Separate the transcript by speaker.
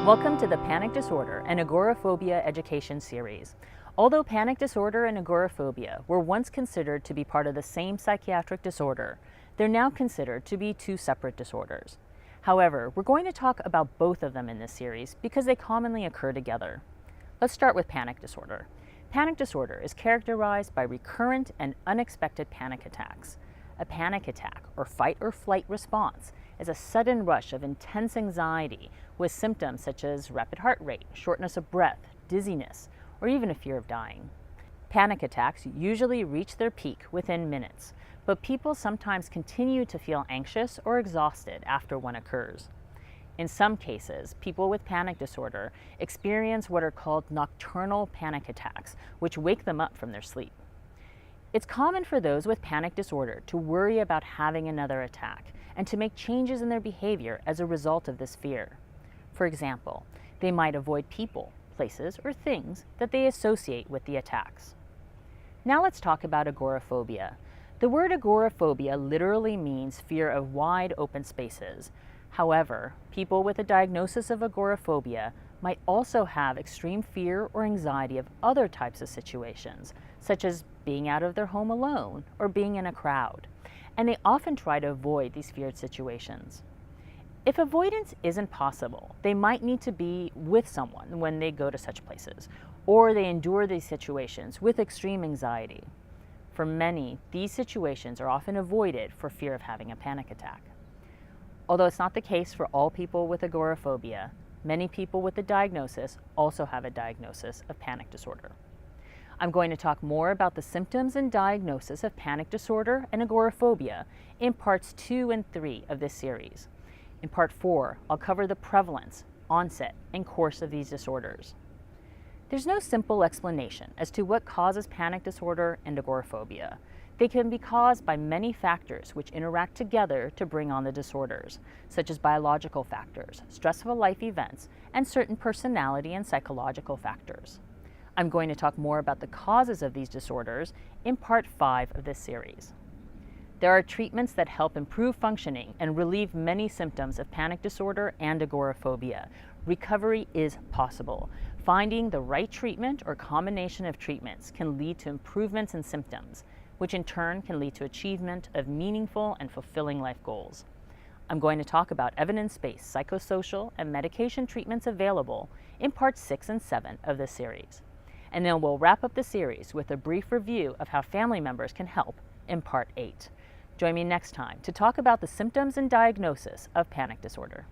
Speaker 1: Welcome to the Panic Disorder and Agoraphobia Education Series. Although panic disorder and agoraphobia were once considered to be part of the same psychiatric disorder, they're now considered to be two separate disorders. However, we're going to talk about both of them in this series because they commonly occur together. Let's start with panic disorder. Panic disorder is characterized by recurrent and unexpected panic attacks. A panic attack, or fight or flight response, is a sudden rush of intense anxiety with symptoms such as rapid heart rate, shortness of breath, dizziness, or even a fear of dying. Panic attacks usually reach their peak within minutes, but people sometimes continue to feel anxious or exhausted after one occurs. In some cases, people with panic disorder experience what are called nocturnal panic attacks, which wake them up from their sleep. It's common for those with panic disorder to worry about having another attack and to make changes in their behavior as a result of this fear. For example, they might avoid people, places, or things that they associate with the attacks. Now let's talk about agoraphobia. The word agoraphobia literally means fear of wide open spaces. However, people with a diagnosis of agoraphobia might also have extreme fear or anxiety of other types of situations, such as being out of their home alone or being in a crowd, and they often try to avoid these feared situations. If avoidance isn't possible, they might need to be with someone when they go to such places, or they endure these situations with extreme anxiety. For many, these situations are often avoided for fear of having a panic attack. Although it's not the case for all people with agoraphobia, many people with the diagnosis also have a diagnosis of panic disorder. I'm going to talk more about the symptoms and diagnosis of panic disorder and agoraphobia in parts 2 and 3 of this series. In part 4, I'll cover the prevalence, onset, and course of these disorders. There's no simple explanation as to what causes panic disorder and agoraphobia. They can be caused by many factors which interact together to bring on the disorders, such as biological factors, stressful life events, and certain personality and psychological factors. I'm going to talk more about the causes of these disorders in part 5 of this series. There are treatments that help improve functioning and relieve many symptoms of panic disorder and agoraphobia. Recovery is possible. Finding the right treatment or combination of treatments can lead to improvements in symptoms, which in turn can lead to achievement of meaningful and fulfilling life goals. I'm going to talk about evidence-based psychosocial and medication treatments available in parts 6 and 7 of this series. And then we'll wrap up the series with a brief review of how family members can help in part 8. Join me next time to talk about the symptoms and diagnosis of panic disorder.